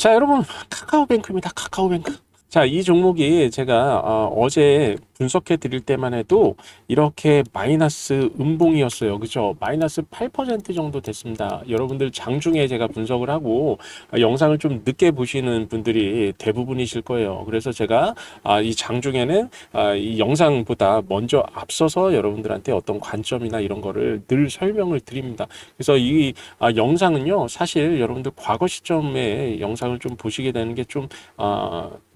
자, 여러분, 카카오뱅크입니다. 카카오뱅크. 자, 이 종목이 제가 어제 분석해 드릴 때만 해도 이렇게 마이너스 음봉이었어요. 그죠? 마이너스 8% 정도 됐습니다. 여러분들 장중에 제가 분석을 하고 영상을 좀 늦게 보시는 분들이 대부분이실 거예요. 그래서 제가 이 장중에는 이 영상보다 먼저 앞서서 여러분들한테 어떤 관점이나 이런 거를 늘 설명을 드립니다. 그래서 이 영상은요, 사실 여러분들 과거 시점에 영상을 좀 보시게 되는 게좀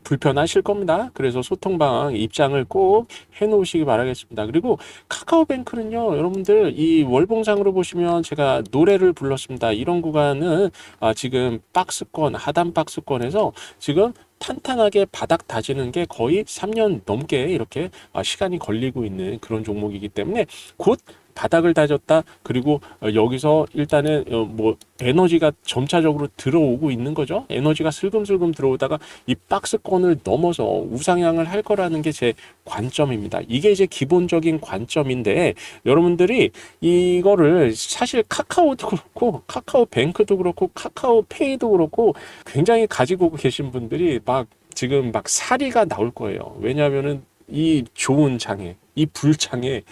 불편하실 겁니다. 그래서 소통방 입장을 꼭 해놓으시기 바라겠습니다. 그리고 카카오뱅크는요, 여러분들 이 월봉상으로 보시면 제가 노래를 불렀습니다. 이런 구간은 지금 박스권, 하단 박스권에서 지금 탄탄하게 바닥 다지는 게 거의 3년 넘게 이렇게 시간이 걸리고 있는 그런 종목이기 때문에 곧 바닥을 다졌다. 그리고 여기서 일단은 뭐 에너지가 점차적으로 들어오고 있는 거죠. 에너지가 슬금슬금 들어오다가 이 박스권을 넘어서 우상향을 할 거라는 게 제 관점입니다. 이게 이제 기본적인 관점인데 여러분들이 이거를 사실 카카오도 그렇고 카카오뱅크도 그렇고 카카오페이도 그렇고 굉장히 가지고 계신 분들이 막 지금 막 사리가 나올 거예요. 왜냐하면은 이 좋은 장에 이 불장에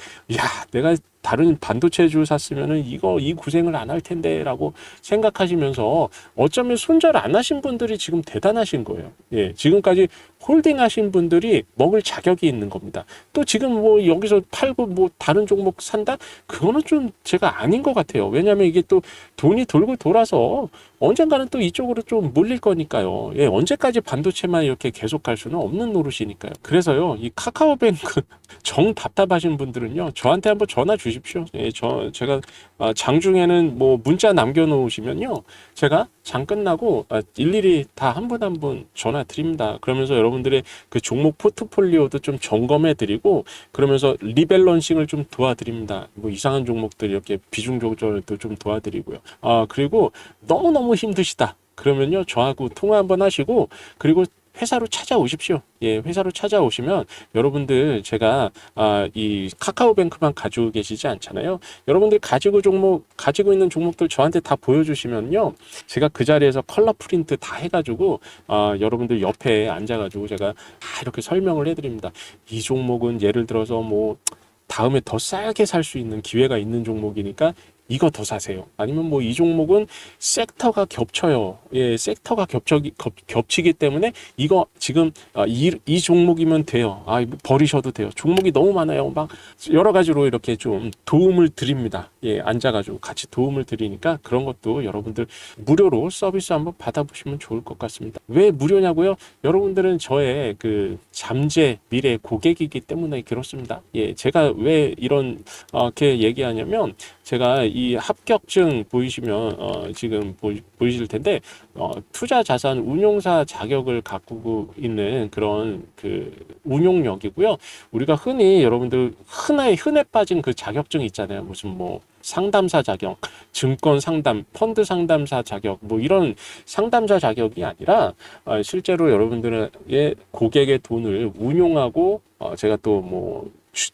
내가 다른 반도체주 샀으면은 이 고생을 안 할 텐데라고 생각하시면서 어쩌면 손절 안 하신 분들이 지금 대단하신 거예요. 예, 지금까지 홀딩하신 분들이 먹을 자격이 있는 겁니다. 또 지금 뭐 여기서 팔고 뭐 다른 종목 산다? 그거는 좀 제가 아닌 것 같아요. 왜냐하면 이게 또 돈이 돌고 돌아서 언젠가는 또 이쪽으로 좀 몰릴 거니까요. 예, 언제까지 반도체만 이렇게 계속 갈 수는 없는 노릇이니까요. 그래서요, 이 카카오뱅크 정 답답하신 분들은요, 저한테 한번 전화 주십시오. 예, 제가 장중에는 뭐 문자 남겨놓으시면요, 제가 장 끝나고 일일이 다 한 분 한 분 전화 드립니다. 그러면서 여러분들의 그 종목 포트폴리오도 좀 점검해 드리고, 그러면서 리밸런싱을 좀 도와드립니다. 뭐 이상한 종목들 이렇게 비중 조절도 좀 도와드리고요. 그리고 너무너무 힘드시다. 그러면요, 저하고 통화 한번 하시고, 그리고 회사로 찾아오십시오. 예, 회사로 찾아오시면 여러분들 제가 이 카카오뱅크만 가지고 계시지 않잖아요. 여러분들 가지고 있는 종목들 저한테 다 보여주시면요, 제가 그 자리에서 컬러 프린트 다 해가지고 여러분들 옆에 앉아가지고 제가 다 이렇게 설명을 해드립니다. 이 종목은 예를 들어서 뭐 다음에 더 싸게 살 수 있는 기회가 있는 종목이니까 이거 더 사세요. 아니면 뭐 이 종목은 섹터가 겹쳐요. 예, 섹터가 겹치기 때문에 이거 지금 이 종목이면 돼요. 버리셔도 돼요. 종목이 너무 많아요. 막 여러 가지로 이렇게 좀 도움을 드립니다. 예, 앉아가지고 같이 도움을 드리니까 그런 것도 여러분들 무료로 서비스 한번 받아보시면 좋을 것 같습니다. 왜 무료냐고요? 여러분들은 저의 그 잠재 미래 고객이기 때문에 그렇습니다. 예, 제가 왜 이렇게 얘기하냐면, 제가 이 합격증 보이시면 지금 보이실 텐데 투자 자산 운용사 자격을 갖고 있는 그런 그 운용력이고요. 우리가 흔히 여러분들 흔해 빠진 그 자격증 있잖아요. 무슨 뭐 상담사 자격, 증권 상담, 펀드 상담사 자격, 뭐 이런 상담사 자격이 아니라 실제로 여러분들의 고객의 돈을 운용하고 제가 또 뭐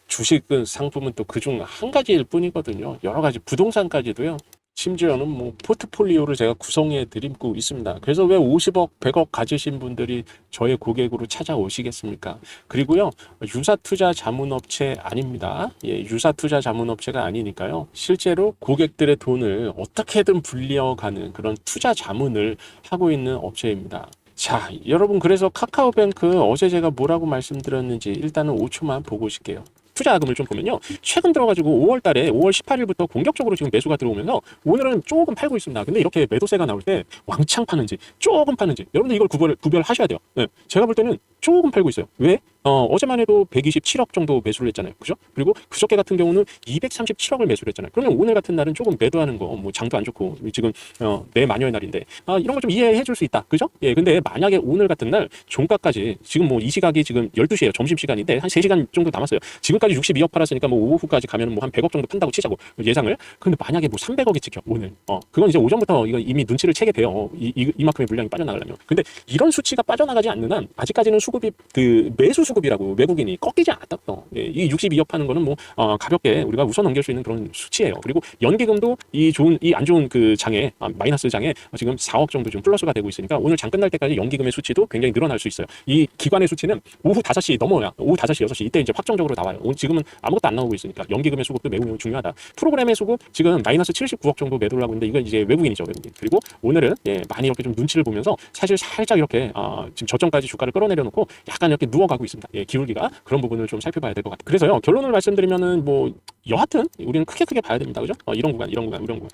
주식 상품은 또 그중 한 가지일 뿐이거든요. 여러 가지 부동산까지도요. 심지어는 뭐 포트폴리오를 제가 구성해 드리고 있습니다. 그래서 왜 50억, 100억 가지신 분들이 저의 고객으로 찾아오시겠습니까? 그리고요, 유사투자 자문업체 아닙니다. 예, 유사투자 자문업체가 아니니까요. 실제로 고객들의 돈을 어떻게든 불려가는 그런 투자 자문을 하고 있는 업체입니다. 자, 여러분, 그래서 카카오뱅크 어제 제가 뭐라고 말씀드렸는지 일단은 5초만 보고 오실게요. 투자금을 좀 보면요, 최근 들어가지고 5월 달에 5월 18일부터 공격적으로 지금 매수가 들어오면서 오늘은 조금 팔고 있습니다. 근데 이렇게 매도세가 나올 때 왕창 파는지 조금 파는지 여러분들 이걸 구별하셔야 돼요. 네, 제가 볼 때는 조금 팔고 있어요. 왜? 어제만 해도 127억 정도 매수를 했잖아요. 그죠? 그리고 그저께 같은 경우는 237억을 매수를 했잖아요. 그러면 오늘 같은 날은 조금 매도하는 거, 뭐 장도 안 좋고 지금 내 마녀의 날인데 이런 걸 좀 이해해 줄 수 있다. 그죠? 예, 근데 만약에 오늘 같은 날 종가까지 지금 뭐 이 시각이 지금 12시예요. 점심시간인데 한 3시간 정도 남았어요. 지금까지 62억 팔았으니까 뭐 오후까지 가면 뭐 한 100억 정도 판다고 치자고 예상을. 근데 만약에 뭐 300억이 찍혀 오늘. 그건 이제 오전부터 이거 이미 눈치를 채게 돼요. 이만큼의 물량이 빠져나가려면. 근데 이런 수치가 빠져나가지 않는 한 아직까지는 수급이 그 매수 수급이라고 외국인이 꺾이지 않았다고요. 예, 이 62억 파는 거는 뭐 가볍게 우리가 웃어 넘길 수 있는 그런 수치예요. 그리고 연기금도 이 안 좋은 그 장에 마이너스 장에 지금 4억 정도 좀 플러스가 되고 있으니까 오늘 장 끝날 때까지 연기금의 수치도 굉장히 늘어날 수 있어요. 이 기관의 수치는 오후 5시 넘어야 오후 5시 6시 이때 이제 확정적으로 나와요. 지금은 아무것도 안 나오고 있으니까 연기금의 수급도 매우 중요하다. 프로그램의 수급 지금 마이너스 79억 정도 매도를 하고 있는데 이건 이제 외국인이죠, 외국인. 그리고 오늘은 많이 이렇게 좀 눈치를 보면서 사실 살짝 이렇게 지금 저점까지 주가를 끌어내려 놓고 약간 이렇게 누워가고 있습니다. 기울기가 그런 부분을 좀 살펴봐야 될 것 같아요. 그래서요, 결론을 말씀드리면은 뭐 여하튼 우리는 크게 봐야 됩니다. 그죠? 이런 구간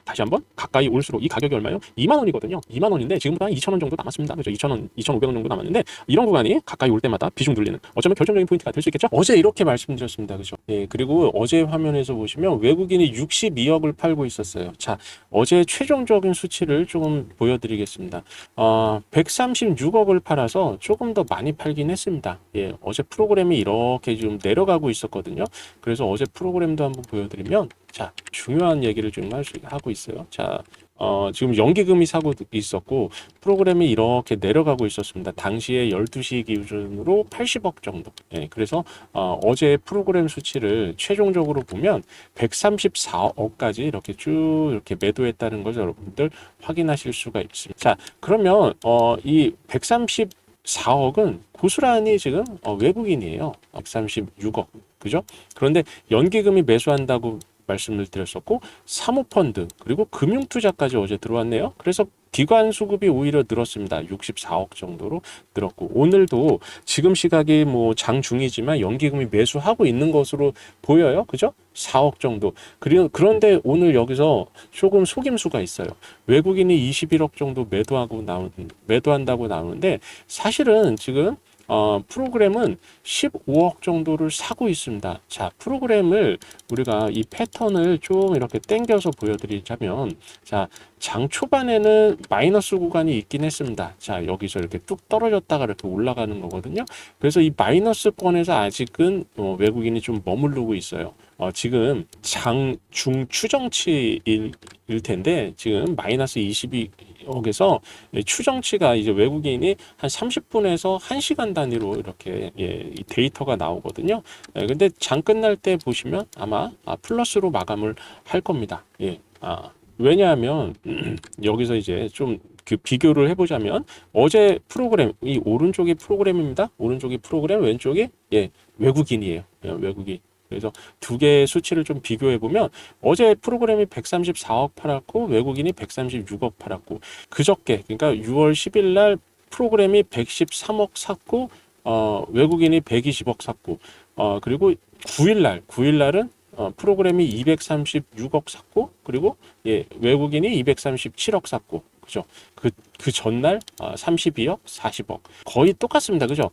다시 한번 가까이 올수록 이 가격이 얼마요? 2만 원이거든요. 2만 원인데 지금보다 한 2천 원 정도 남았습니다. 그죠? 2,000원, 2,500원 정도 남았는데 이런 구간이 가까이 올 때마다 비중 눌리는 어쩌면 결정적인 포인트가 될 수 있겠죠? 어제 이렇게 말씀드렸습니다. 그죠? 그리고 어제 화면에서 보시면 외국인이 62억을 팔고 있었어요. 자, 어제 최종적인 수치를 조금 보여드리겠습니다. 136억을 팔아서 조금 더 많이 팔긴 했습니다. 어제 프로그램이 이렇게 좀 내려가고 있었거든요. 그래서 어제 프로그램도 한번 보여드리면, 자, 중요한 얘기를 좀 하고 있어요. 자, 지금 연기금이 사고 있었고 프로그램이 이렇게 내려가고 있었습니다. 당시에 12시 기준으로 80억 정도. 그래서 어제 프로그램 수치를 최종적으로 보면 134억까지 이렇게 쭉 이렇게 매도했다는 것을 여러분들 확인하실 수가 있습니다. 자, 그러면 이 134억은 고스란히 지금 외국인이에요. 136억. 그죠? 그런데 연기금이 매수한다고 말씀을 드렸었고 사모펀드 그리고 금융투자까지 어제 들어왔네요. 그래서 기관 수급이 오히려 늘었습니다. 64억 정도로 늘었고 오늘도 지금 시각이 뭐 장중이지만 연기금이 매수하고 있는 것으로 보여요. 그죠? 4억 정도. 그런데 오늘 여기서 조금 속임수가 있어요. 외국인이 21억 정도 매도한다고 나오는데 사실은 지금 프로그램은 15억 정도를 사고 있습니다. 자, 프로그램을 우리가 이 패턴을 좀 이렇게 당겨서 보여드리자면, 자, 장 초반에는 마이너스 구간이 있긴 했습니다. 자, 여기서 이렇게 뚝 떨어졌다가 이렇게 올라가는 거거든요. 그래서 이 마이너스권에서 아직은 외국인이 좀 머무르고 있어요. 지금 중 추정치일 텐데 지금 마이너스 22억에서 추정치가 이제 외국인이 한 30분에서 1시간 단위로 이렇게 이 데이터가 나오거든요. 근데 장 끝날 때 보시면 아마 플러스로 마감을 할 겁니다. 왜냐하면 여기서 이제 좀 그 비교를 해보자면 어제 프로그램 이 오른쪽이 프로그램입니다. 오른쪽이 프로그램, 왼쪽이 외국인이에요. 외국인. 그래서 두 개의 수치를 좀 비교해 보면 어제 프로그램이 134억 팔았고 외국인이 136억 팔았고 그저께 그러니까 6월 10일 날 프로그램이 113억 샀고 외국인이 120억 샀고 그리고 9일 날은 프로그램이 236억 샀고 그리고 외국인이 237억 샀고 그죠? 그 전날 32억, 40억 거의 똑같습니다. 그죠?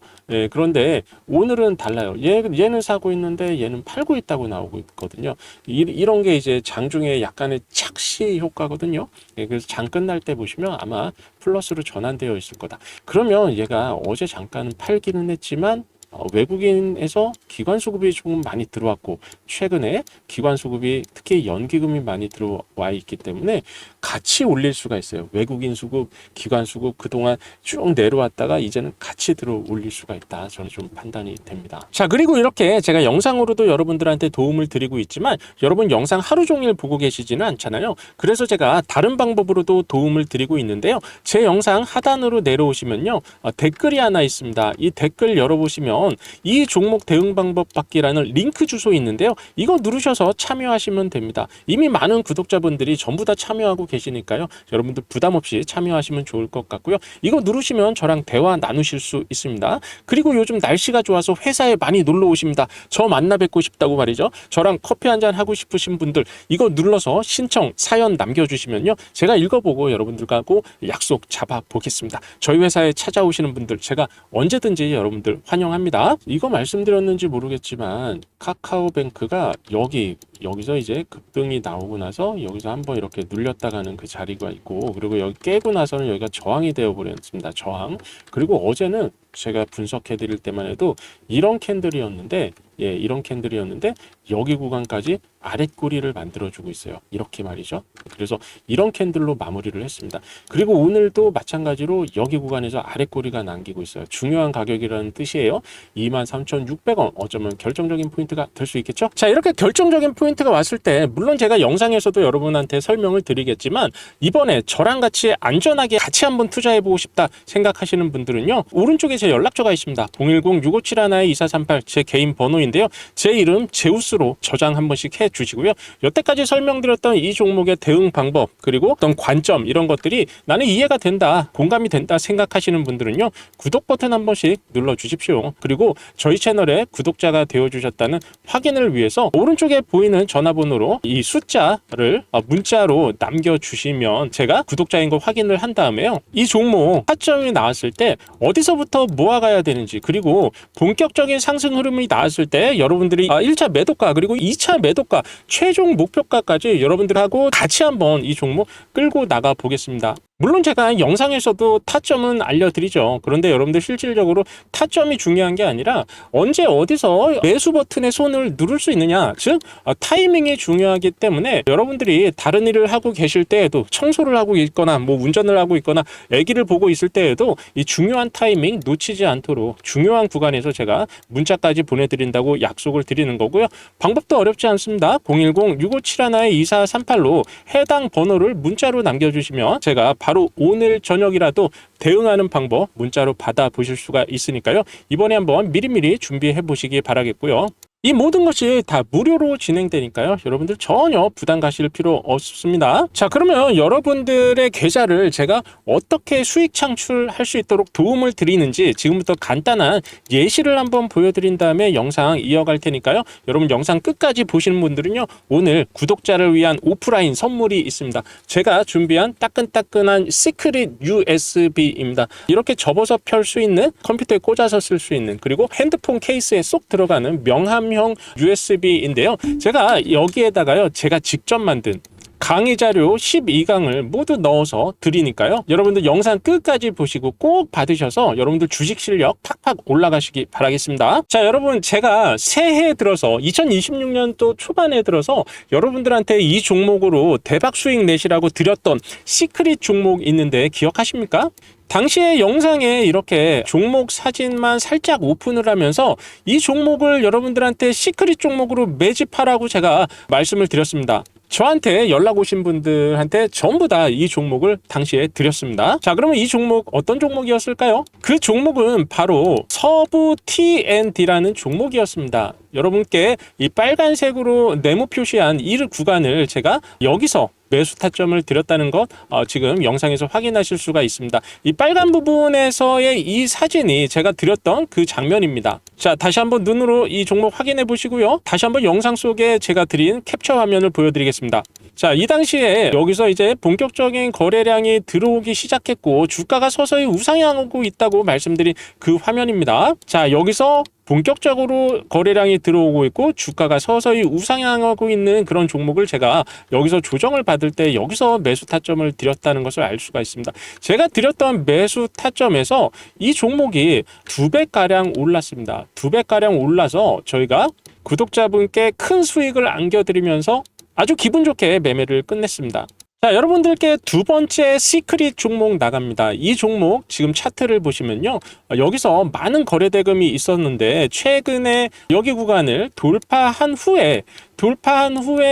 그런데 오늘은 달라요. 얘는 사고 있는데 얘는 팔고 있다고 나오고 있거든요. 이런 게 이제 장중에 약간의 착시 효과거든요. 그래서 장 끝날 때 보시면 아마 플러스로 전환되어 있을 거다. 그러면 얘가 어제 잠깐 팔기는 했지만 외국인에서 기관 수급이 조금 많이 들어왔고 최근에 기관 수급이 특히 연기금이 많이 들어와 있기 때문에 같이 올릴 수가 있어요. 외국인 수급, 기관 수급 그동안 쭉 내려왔다가 이제는 같이 들어 올릴 수가 있다. 저는 좀 판단이 됩니다. 자, 그리고 이렇게 제가 영상으로도 여러분들한테 도움을 드리고 있지만 여러분 영상 하루 종일 보고 계시지는 않잖아요. 그래서 제가 다른 방법으로도 도움을 드리고 있는데요. 제 영상 하단으로 내려오시면요. 댓글이 하나 있습니다. 이 댓글 열어보시면 이 종목 대응 방법 받기라는 링크 주소 있는데요. 이거 누르셔서 참여하시면 됩니다. 이미 많은 구독자분들이 전부 다 참여하고 계시니까요. 여러분들 부담 없이 참여하시면 좋을 것 같고요. 이거 누르시면 저랑 대화 나누실 수 있습니다. 그리고 요즘 날씨가 좋아서 회사에 많이 놀러 오십니다. 저 만나 뵙고 싶다고 말이죠. 저랑 커피 한잔 하고 싶으신 분들 이거 눌러서 신청, 사연 남겨주시면요. 제가 읽어보고 여러분들하고 약속 잡아보겠습니다. 저희 회사에 찾아오시는 분들 제가 언제든지 여러분들 환영합니다. 이거 말씀드렸는지 모르겠지만 카카오뱅크가 여기서 이제 급등이 나오고 나서 여기서 한번 이렇게 눌렸다가는 그 자리가 있고 그리고 여기 깨고 나서는 여기가 저항이 되어 버렸습니다. 저항. 그리고 어제는 제가 분석해 드릴 때만 해도 이런 캔들이었는데 이런 캔들이었는데 여기 구간까지 아랫꼬리를 만들어주고 있어요. 이렇게 말이죠. 그래서 이런 캔들로 마무리를 했습니다. 그리고 오늘도 마찬가지로 여기 구간에서 아랫꼬리가 남기고 있어요. 중요한 가격이라는 뜻이에요. 23,600원. 어쩌면 결정적인 포인트가 될 수 있겠죠? 자, 이렇게 결정적인 포인트가 왔을 때 물론 제가 영상에서도 여러분한테 설명을 드리겠지만 이번에 저랑 같이 안전하게 같이 한번 투자해보고 싶다 생각하시는 분들은요. 오른쪽에 제 연락처가 있습니다. 010-6571-2438 제 개인 번호인데요. 제 이름 제우스로 저장 한 번씩 해주시고요. 여태까지 설명드렸던 이 종목의 대응 방법 그리고 어떤 관점 이런 것들이 나는 이해가 된다, 공감이 된다 생각하시는 분들은요. 구독 버튼 한 번씩 눌러주십시오. 그리고 저희 채널에 구독자가 되어주셨다는 확인을 위해서 오른쪽에 보이는 전화번호로 이 숫자를 문자로 남겨주시면 제가 구독자인 거 확인을 한 다음에요. 이 종목 타점이 나왔을 때 어디서부터 모아가야 되는지 그리고 본격적인 상승 흐름이 나왔을 때 여러분들이 1차 매도가 그리고 2차 매도가 최종 목표가까지 여러분들하고 같이 한번 이 종목 끌고 나가 보겠습니다. 물론 제가 영상에서도 타점은 알려드리죠. 그런데 여러분들 실질적으로 타점이 중요한 게 아니라 언제 어디서 매수 버튼에 손을 누를 수 있느냐, 즉 타이밍이 중요하기 때문에 여러분들이 다른 일을 하고 계실 때에도 청소를 하고 있거나 뭐 운전을 하고 있거나 아기를 보고 있을 때에도 이 중요한 타이밍 놓치지 않도록 중요한 구간에서 제가 문자까지 보내드린다고 약속을 드리는 거고요. 방법도 어렵지 않습니다. 010-6571-2438로 해당 번호를 문자로 남겨주시면 제가 바로 오늘 저녁이라도 대응하는 방법 문자로 받아보실 수가 있으니까요. 이번에 한번 미리미리 준비해 보시기 바라겠고요. 이 모든 것이 다 무료로 진행되니까요. 여러분들 전혀 부담 가실 필요 없습니다. 자, 그러면 여러분들의 계좌를 제가 어떻게 수익 창출할 수 있도록 도움을 드리는지 지금부터 간단한 예시를 한번 보여드린 다음에 영상 이어갈 테니까요. 여러분 영상 끝까지 보시는 분들은요. 오늘 구독자를 위한 오프라인 선물이 있습니다. 제가 준비한 따끈따끈한 시크릿 USB입니다. 이렇게 접어서 펼 수 있는 컴퓨터에 꽂아서 쓸 수 있는 그리고 핸드폰 케이스에 쏙 들어가는 명함 형 USB인데요. 제가 여기에다가요. 제가 직접 만든 강의 자료 12강을 모두 넣어서 드리니까요. 여러분들 영상 끝까지 보시고 꼭 받으셔서 여러분들 주식 실력 팍팍 올라가시기 바라겠습니다. 자, 여러분 제가 새해 들어서 2026년도 초반에 들어서 여러분들한테 이 종목으로 대박 수익 내시라고 드렸던 시크릿 종목 있는데 기억하십니까? 당시에 영상에 이렇게 종목 사진만 살짝 오픈을 하면서 이 종목을 여러분들한테 시크릿 종목으로 매집하라고 제가 말씀을 드렸습니다. 저한테 연락 오신 분들한테 전부 다 이 종목을 당시에 드렸습니다. 자, 그러면 이 종목 어떤 종목이었을까요? 그 종목은 바로 서부 T&D라는 종목이었습니다. 여러분께 이 빨간색으로 네모 표시한 이 구간을 제가 여기서 매수 타점을 드렸다는 것 지금 영상에서 확인하실 수가 있습니다. 이 빨간 부분에서의 이 사진이 제가 드렸던 그 장면입니다. 자, 다시 한번 눈으로 이 종목 확인해 보시고요. 다시 한번 영상 속에 제가 드린 캡처 화면을 보여드리겠습니다. 자, 이 당시에 여기서 이제 본격적인 거래량이 들어오기 시작했고 주가가 서서히 우상향하고 있다고 말씀드린 그 화면입니다. 자, 여기서 본격적으로 거래량이 들어오고 있고 주가가 서서히 우상향하고 있는 그런 종목을 제가 여기서 조정을 받을 때 여기서 매수 타점을 드렸다는 것을 알 수가 있습니다. 제가 드렸던 매수 타점에서 이 종목이 2배가량 올랐습니다. 2배가량 올라서 저희가 구독자분께 큰 수익을 안겨드리면서 아주 기분 좋게 매매를 끝냈습니다. 자, 여러분들께 두 번째 시크릿 종목 나갑니다. 이 종목 지금 차트를 보시면요. 여기서 많은 거래 대금이 있었는데 최근에 여기 구간을 돌파한 후에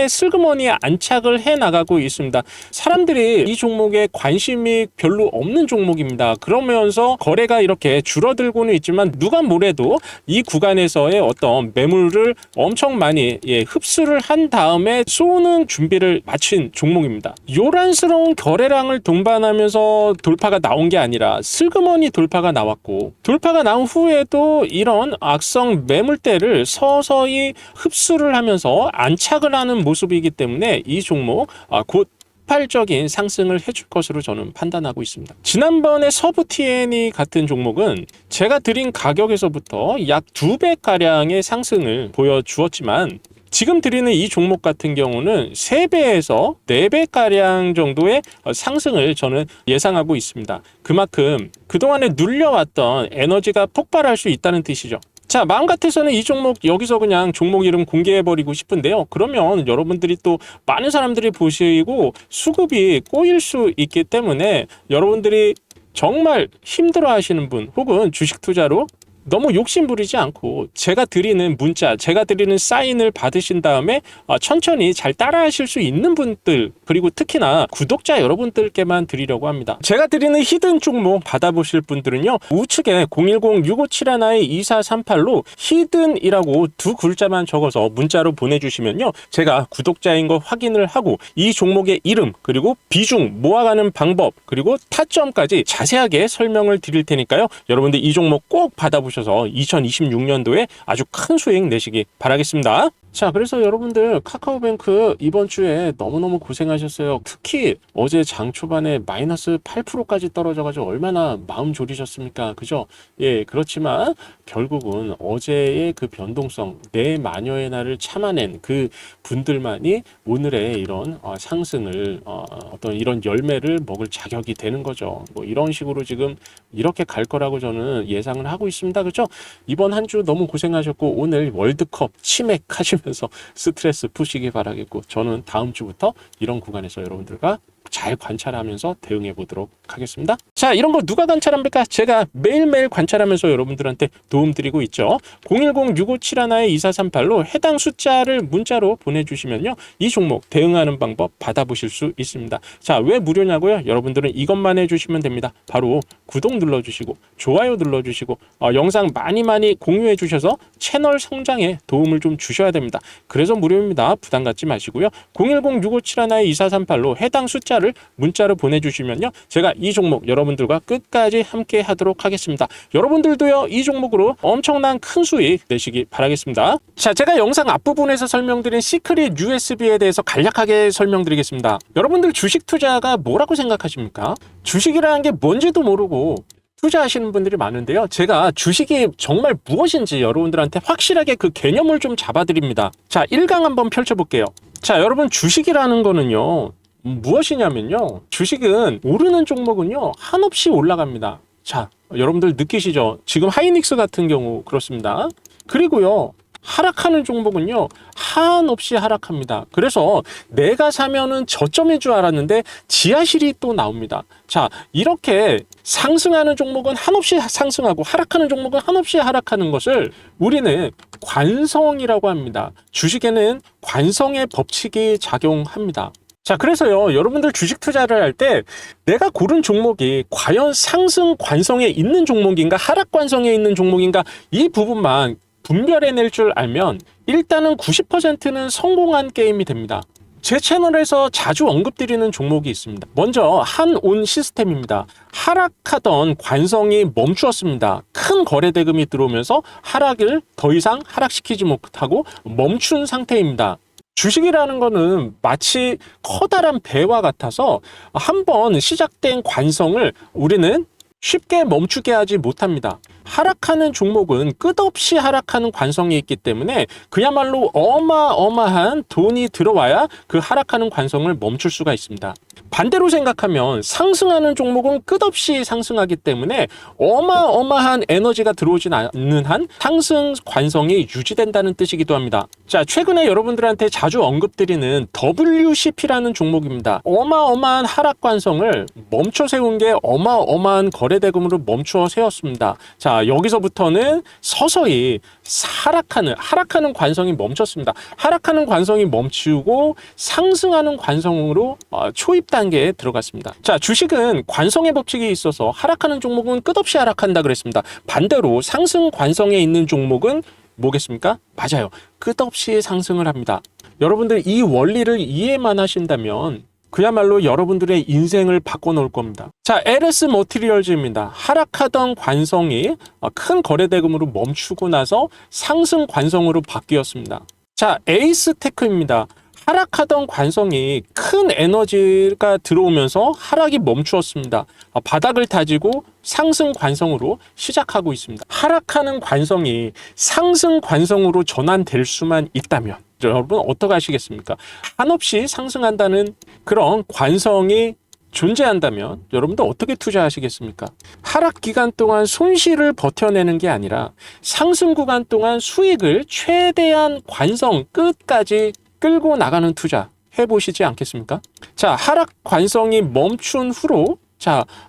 슬그머니 안착을 해 나가고 있습니다. 사람들이 이 종목에 관심이 별로 없는 종목입니다. 그러면서 거래가 이렇게 줄어들고는 있지만 누가 뭐래도 이 구간에서의 어떤 매물을 엄청 많이 흡수를 한 다음에 쏘는 준비를 마친 종목입니다. 요란스러운 거래량을 동반하면서 돌파가 나온 게 아니라 슬그머니 돌파가 나왔고 돌파가 나온 후에도 이런 악성 매물대를 서서히 흡수를 하면서 안착을 하는 모습이기 때문에 이 종목 곧 폭발적인 상승을 해줄 것으로 저는 판단하고 있습니다. 지난번에 서부 T&D 같은 종목은 제가 드린 가격에서부터 약 2배가량의 상승을 보여주었지만 지금 드리는 이 종목 같은 경우는 3배에서 4배가량 정도의 상승을 저는 예상하고 있습니다. 그만큼 그동안에 눌려왔던 에너지가 폭발할 수 있다는 뜻이죠. 자, 마음 같아서는 이 종목 여기서 그냥 종목 이름 공개해버리고 싶은데요. 그러면 여러분들이 또 많은 사람들이 보시고 수급이 꼬일 수 있기 때문에 여러분들이 정말 힘들어 하시는 분 혹은 주식 투자로 너무 욕심 부리지 않고 제가 드리는 문자, 제가 드리는 사인을 받으신 다음에 천천히 잘 따라 하실 수 있는 분들, 그리고 특히나 구독자 여러분들께만 드리려고 합니다. 제가 드리는 히든 종목 받아보실 분들은요, 우측에 010-6571-2438로 히든이라고 두 글자만 적어서 문자로 보내주시면요, 제가 구독자인 거 확인을 하고 이 종목의 이름, 그리고 비중, 모아가는 방법, 그리고 타점까지 자세하게 설명을 드릴 테니까요, 여러분들 이 종목 꼭 받아보시면 2026년도에 아주 큰 수익 내시기 바라겠습니다. 자, 그래서 여러분들 카카오뱅크 이번 주에 너무너무 고생하셨어요. 특히 어제 장 초반에 마이너스 8%까지 떨어져가지고 얼마나 마음 졸이셨습니까? 그죠? 예, 그렇지만 결국은 어제의 그 변동성, 내 마녀의 날을 참아낸 그 분들만이 오늘의 이런 상승을 어떤 이런 열매를 먹을 자격이 되는 거죠. 뭐 이런 식으로 지금 이렇게 갈 거라고 저는 예상을 하고 있습니다. 그죠? 이번 한 주 너무 고생하셨고 오늘 월드컵 치맥하시면서 스트레스 푸시기 바라겠고, 저는 다음 주부터 이런 구간에서 여러분들과 잘 관찰하면서 대응해 보도록 하겠습니다. 자, 이런 거 누가 관찰합니까? 제가 매일매일 관찰하면서 여러분들한테 도움드리고 있죠. 010-6571-2438로 해당 숫자를 문자로 보내주시면요, 이 종목 대응하는 방법 받아보실 수 있습니다. 자, 왜 무료냐고요? 여러분들은 이것만 해주시면 됩니다. 바로 구독 눌러주시고 좋아요 눌러주시고 영상 많이 공유해 주셔서 채널 성장에 도움을 좀 주셔야 됩니다. 그래서 무료입니다. 부담 갖지 마시고요. 010-6571-2438로 해당 숫자를 문자로 보내주시면요, 제가 이 종목 여러분들과 끝까지 함께 하도록 하겠습니다. 여러분들도요, 이 종목으로 엄청난 큰 수익 내시기 바라겠습니다. 자, 제가 영상 앞부분에서 설명드린 시크릿 USB에 대해서 간략하게 설명드리겠습니다. 여러분들 주식 투자가 뭐라고 생각하십니까? 주식이라는 게 뭔지도 모르고 투자하시는 분들이 많은데요, 제가 주식이 정말 무엇인지 여러분들한테 확실하게 그 개념을 좀 잡아드립니다. 자, 1강 한번 펼쳐볼게요. 자, 여러분, 주식이라는 거는요 무엇이냐면요, 주식은 오르는 종목은요 한없이 올라갑니다. 자, 여러분들 느끼시죠? 지금 하이닉스 같은 경우 그렇습니다. 그리고요, 하락하는 종목은요 한없이 하락합니다. 그래서 내가 사면은 저점인 줄 알았는데 지하실이 또 나옵니다. 자, 이렇게 상승하는 종목은 한없이 상승하고 하락하는 종목은 한없이 하락하는 것을 우리는 관성이라고 합니다. 주식에는 관성의 법칙이 작용합니다. 자, 그래서요, 여러분들 주식 투자를 할 때 내가 고른 종목이 과연 상승 관성에 있는 종목인가 하락 관성에 있는 종목인가, 이 부분만 분별해낼 줄 알면 일단은 90%는 성공한 게임이 됩니다. 제 채널에서 자주 언급드리는 종목이 있습니다. 먼저 한온 시스템입니다. 하락하던 관성이 멈추었습니다. 큰 거래 대금이 들어오면서 하락을 더 이상 하락시키지 못하고 멈춘 상태입니다. 주식이라는 거는 마치 커다란 배와 같아서 한번 시작된 관성을 우리는 쉽게 멈추게 하지 못합니다. 하락하는 종목은 끝없이 하락하는 관성이 있기 때문에 그야말로 어마어마한 돈이 들어와야 그 하락하는 관성을 멈출 수가 있습니다. 반대로 생각하면 상승하는 종목은 끝없이 상승하기 때문에 어마어마한 에너지가 들어오진 않는 한 상승 관성이 유지된다는 뜻이기도 합니다. 자, 최근에 여러분들한테 자주 언급드리는 WCP라는 종목입니다. 어마어마한 하락 관성을 멈춰 세운 게 어마어마한 거래 대금으로 멈춰 세웠습니다. 자, 여기서부터는 서서히 하락하는 관성이 멈췄습니다. 하락하는 관성이 멈추고 상승하는 관성으로 초입 단계에 들어갔습니다. 자, 주식은 관성의 법칙이 있어서 하락하는 종목은 끝없이 하락한다 그랬습니다. 반대로 상승 관성에 있는 종목은 뭐겠습니까? 맞아요. 끝없이 상승을 합니다. 여러분들 이 원리를 이해만 하신다면 그야말로 여러분들의 인생을 바꿔놓을 겁니다. 자, LS 머티리얼즈입니다. 하락하던 관성이 큰 거래 대금으로 멈추고 나서 상승 관성으로 바뀌었습니다. 자, 에이스테크입니다. 하락하던 관성이 큰 에너지가 들어오면서 하락이 멈추었습니다. 바닥을 다지고 상승 관성으로 시작하고 있습니다. 하락하는 관성이 상승 관성으로 전환될 수만 있다면 여러분 어떻게 하시겠습니까? 한없이 상승한다는 그런 관성이 존재한다면 여러분들 어떻게 투자하시겠습니까? 하락 기간 동안 손실을 버텨내는 게 아니라 상승 구간 동안 수익을 최대한 관성 끝까지 끌고 나가는 투자 해보시지 않겠습니까? 자, 하락 관성이 멈춘 후로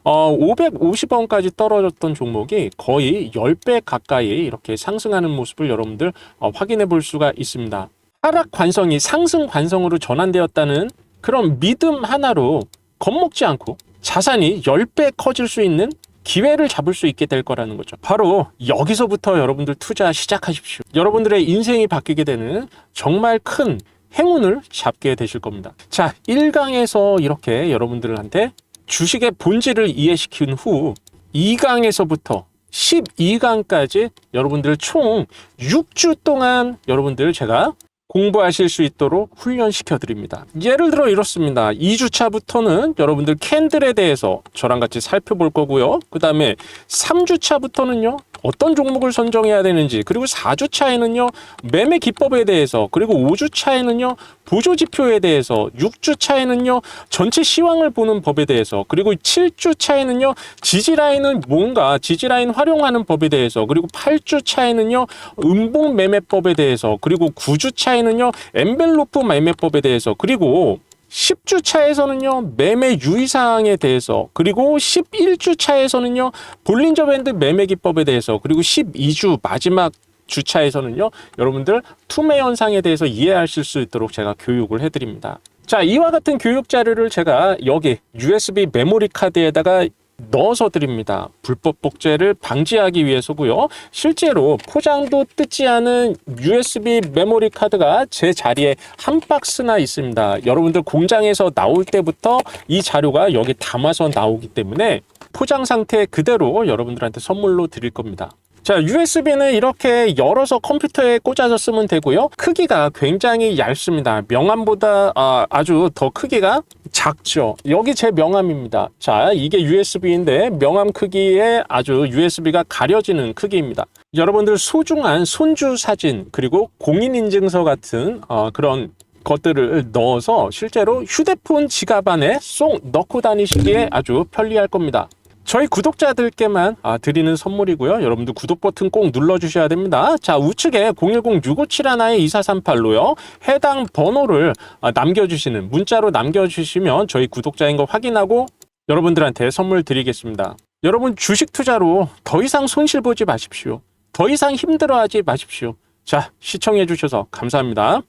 550원까지 떨어졌던 종목이 거의 10배 가까이 이렇게 상승하는 모습을 여러분들 확인해 볼 수가 있습니다. 하락 관성이 상승 관성으로 전환되었다는 그런 믿음 하나로 겁먹지 않고 자산이 10배 커질 수 있는 기회를 잡을 수 있게 될 거라는 거죠. 바로 여기서부터 여러분들 투자 시작하십시오. 여러분들의 인생이 바뀌게 되는 정말 큰 행운을 잡게 되실 겁니다. 자, 1강에서 이렇게 여러분들한테 주식의 본질을 이해시킨 후 2강에서부터 12강까지 여러분들 총 6주 동안 여러분들 제가 공부하실 수 있도록 훈련시켜 드립니다. 예를 들어 이렇습니다. 2주차부터는 여러분들 캔들에 대해서 저랑 같이 살펴볼 거고요. 그 다음에 3주차부터는요. 어떤 종목을 선정해야 되는지, 그리고 4주차에는요. 매매 기법에 대해서, 그리고 5주차에는요. 보조지표에 대해서, 6주차에는요. 전체 시황을 보는 법에 대해서, 그리고 7주차에는요. 지지라인은 뭔가, 지지라인 활용하는 법에 대해서, 그리고 8주차에는요. 음봉 매매법에 대해서, 그리고 9주차에는요. 엔벨로프 매매법에 대해서, 그리고 10주 차에서는요, 매매 유의사항에 대해서, 그리고 11주 차에서는요, 볼린저 밴드 매매 기법에 대해서, 그리고 12주 마지막 주차에서는요, 여러분들 투매 현상에 대해서 이해하실 수 있도록 제가 교육을 해드립니다. 자, 이와 같은 교육 자료를 제가 여기 USB 메모리 카드에다가 넣어서 드립니다. 불법 복제를 방지하기 위해서고요. 실제로 포장도 뜯지 않은 USB 메모리 카드가 제 자리에 한 박스나 있습니다. 여러분들 공장에서 나올 때부터 이 자료가 여기 담아서 나오기 때문에 포장 상태 그대로 여러분들한테 선물로 드릴 겁니다. 자, USB는 이렇게 열어서 컴퓨터에 꽂아서 쓰면 되고요. 크기가 굉장히 얇습니다. 명암보다 아주 더 크기가 작죠. 여기 제 명암입니다. 자, 이게 USB인데 명암 크기에 아주 USB가 가려지는 크기입니다. 여러분들 소중한 손주 사진 그리고 공인인증서 같은 그런 것들을 넣어서 실제로 휴대폰 지갑 안에 쏙 넣고 다니시기에 아주 편리할 겁니다. 저희 구독자들께만 드리는 선물이고요. 여러분들 구독 버튼 꼭 눌러주셔야 됩니다. 자, 우측에 010-6571-2438로요. 해당 번호를 남겨주시는 문자로 남겨주시면 저희 구독자인 거 확인하고 여러분들한테 선물 드리겠습니다. 여러분 주식 투자로 더 이상 손실 보지 마십시오. 더 이상 힘들어하지 마십시오. 자, 시청해 주셔서 감사합니다.